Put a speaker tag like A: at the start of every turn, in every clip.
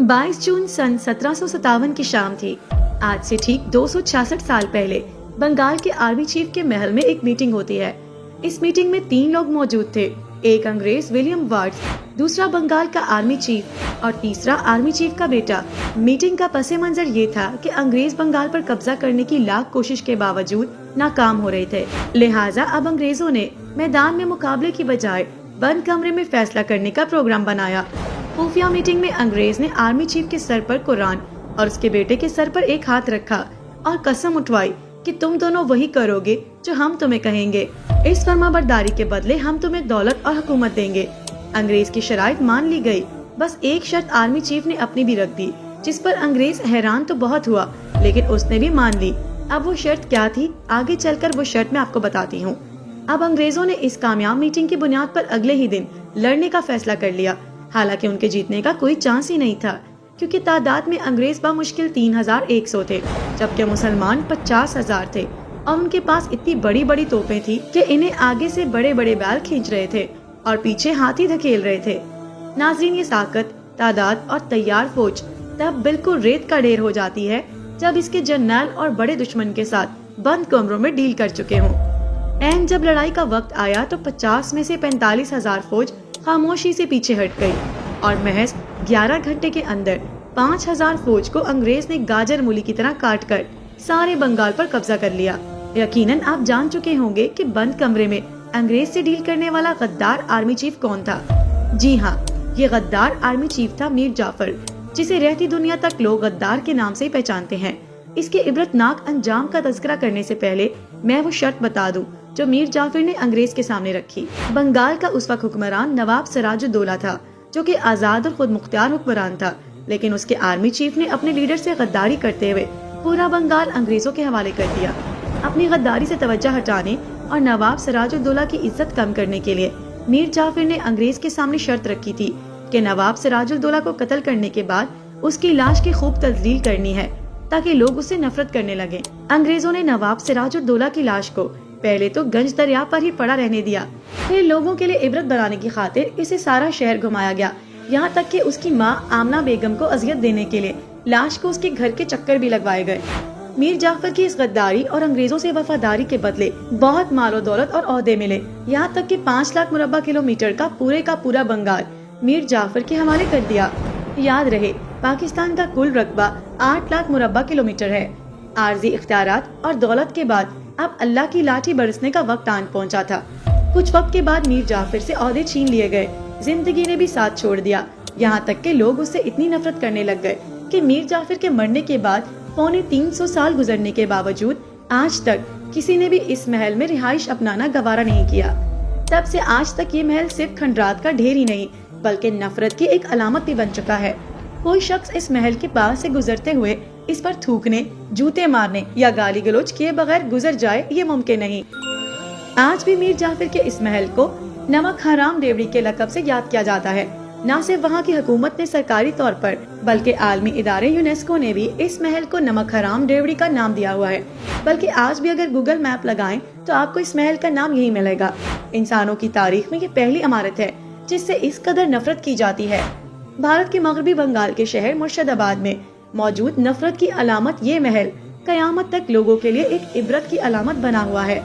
A: 22 जून सन 1757 की शाम थी। आज से ठीक 266 साल पहले बंगाल के आर्मी चीफ के महल में एक मीटिंग होती है। इस मीटिंग में 3 लोग मौजूद थे, एक अंग्रेज विलियम वार्ड्स, दूसरा बंगाल का आर्मी चीफ और तीसरा आर्मी चीफ का बेटा। मीटिंग का पस मंजर ये था कि अंग्रेज बंगाल पर कब्जा करने की लाख कोशिश के बावजूद नाकाम हो रहे थे। लिहाजा अब अंग्रेजों ने मैदान में मुकाबले की बजाय बंद कमरे में फैसला करने का प्रोग्राम बनाया। खुफिया मीटिंग में अंग्रेज ने आर्मी चीफ के सर पर कुरान और उसके बेटे के सर पर एक हाथ रखा और कसम उठवाई कि तुम दोनों वही करोगे जो हम तुम्हें कहेंगे। इस फर्माबरदारी के बदले हम तुम्हें दौलत और हुकूमत देंगे। अंग्रेज की शराइत मान ली गई, बस एक शर्त आर्मी चीफ ने अपनी भी रख दी, जिस पर अंग्रेज हैरान तो बहुत हुआ, लेकिन उसने भी मान ली। अब वो शर्त क्या थी, आगे चलकर वो शर्त मैं आपको बताती हूँ। अब अंग्रेजों ने इस कामयाब मीटिंग की बुनियाद पर अगले ही दिन लड़ने का फैसला कर लिया। हालांकि उनके जीतने का कोई चांस ही नहीं था, क्योंकि तादाद में अंग्रेज बामुश्किल 3100 थे, जबकि मुसलमान 50,000 थे और उनके पास इतनी बड़ी बड़ी तोपें थी कि इन्हें आगे से बड़े बड़े बैल खींच रहे थे और पीछे हाथी धकेल रहे थे। नाज़रीन, ये ताकत, तादाद और तैयार फौज तब बिल्कुल रेत का ढेर हो जाती है जब इसके जर्नल और बड़े दुश्मन के साथ बंद कमरों में डील कर चुके हों। एंड जब लड़ाई का वक्त आया तो 50 में से 45,000 फौज खामोशी से पीछे हट गई और महज 11 घंटे के अंदर 5,000 फौज को अंग्रेज ने गाजर मूली की तरह काट कर सारे बंगाल पर कब्जा कर लिया। यकीनन आप जान चुके होंगे कि बंद कमरे में अंग्रेज से डील करने वाला गद्दार आर्मी चीफ कौन था। जी हाँ, ये गद्दार आर्मी चीफ था मीर जाफर, जिसे रहती दुनिया तक लोग गद्दार के नाम से ही पहचानते हैं। इसके इबरतनाक अंजाम का तज़किरा करने से पहले मैं वो शर्त बता दूं जो मीर जाफर ने अंग्रेज के सामने रखी। बंगाल का उस वक्त हुक्मरान नवाब सिराजुद्दौला था, जो कि आजाद और खुद मुख्तियार हुक्मरान था, लेकिन उसके आर्मी चीफ ने अपने लीडर से गद्दारी करते हुए पूरा बंगाल अंग्रेजों के हवाले कर दिया। अपनी गद्दारी से तवज्जो हटाने और नवाब सिराजुद्दौला की इज्जत कम करने के लिए मीर जाफर ने अंग्रेज के सामने शर्त रखी थी कि नवाब सिराजुद्दौला को कत्ल करने के बाद उसकी लाश की खूब तजलील करनी है, ताकि लोग उससे नफरत करने लगे। अंग्रेजों ने नवाब सिराजुद्दौला की लाश को पहले तो गंज दरिया पर ही पड़ा रहने दिया, फिर लोगों के लिए इबरत बनाने की खातिर इसे सारा शहर घुमाया गया, यहाँ तक कि उसकी माँ आमना बेगम को अजियत देने के लिए लाश को उसके घर के चक्कर भी लगवाए गए। मीर जाफर की इस गद्दारी और अंग्रेजों से वफादारी के बदले बहुत मालो दौलत और ओहदे मिले, यहाँ तक कि 5 लाख मुरब्बा किलोमीटर का पूरा बंगाल मीर जाफर के हवाले कर दिया। याद रहे, पाकिस्तान का कुल रकबा 8 लाख मुरब्बा किलोमीटर है। आर्जी इख्तियारात और दौलत के बाद अब अल्लाह की लाठी बरसने का वक्त आन पहुंचा था। कुछ वक्त के बाद मीर जाफर से ओहदे छीन लिए गए, जिंदगी ने भी साथ छोड़ दिया, यहाँ तक कि लोग उससे इतनी नफरत करने लग गए कि मीर जाफर के मरने के बाद 350 साल गुजरने के बावजूद आज तक किसी ने भी इस महल में रिहाइश अपनाना गवारा नहीं किया। तब से आज तक ये महल सिर्फ खंडरात का ढेर ही नहीं, बल्कि नफरत की एक अलामत भी बन चुका है। कोई शख्स इस महल के पास से गुजरते हुए इस पर थूकने, जूते मारने या गाली गलौज किए बगैर गुजर जाए, ये मुमकिन नहीं। आज भी मीर जाफर के इस महल को नमक हराम रेवड़ी के लकब से याद किया जाता है। न सिर्फ वहाँ की हुकूमत ने सरकारी तौर पर, बल्कि आलमी इदारे यूनेस्को ने भी इस महल को नमक हराम रेवड़ी का नाम दिया हुआ है। बल्कि आज भी अगर गूगल मैप लगाएं तो आपको इस महल का नाम यही मिलेगा। इंसानों की तारीख में ये पहली इमारत है जिससे इस कदर नफरत की जाती है। भारत के मगरबी बंगाल के शहर मुर्शिदाबाद में मौजूद नफरत की अलामत ये महल कयामत तक लोगों के लिए एक इबरत की अलामत बना हुआ है।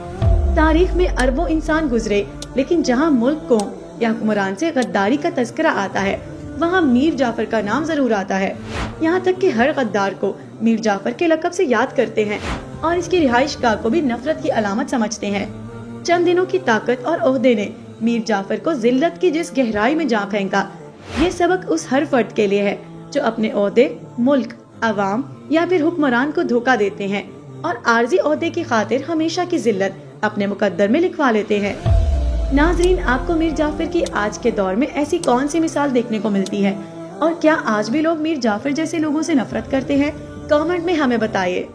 A: तारीख में अरबों इंसान गुजरे, लेकिन जहाँ मुल्क को या हुक्मरान से गद्दारी का तज़किरा आता है, वहाँ मीर जाफर का नाम जरूर आता है। यहाँ तक कि हर गद्दार को मीर जाफर के लकब से याद करते हैं और इसकी रिहाइश गाह को भी नफरत की अलामत समझते हैं। चंद दिनों की ताकत और ओहदे ने मीर जाफर को जिल्लत की जिस गहराई में जा फेंका, ये सबक उस हर फर्द के लिए है जो अपने ओहदे, मुल्क, अवाम या फिर हुक्मरान को धोखा देते हैं और आर्जी ओहदे की खातिर हमेशा की जिल्लत अपने मुकद्दर में लिखवा लेते हैं। नाजरीन, आपको मीर जाफर की आज के दौर में ऐसी कौन सी मिसाल देखने को मिलती है, और क्या आज भी लोग मीर जाफर जैसे लोगों से नफरत करते हैं? कमेंट में हमें बताइए।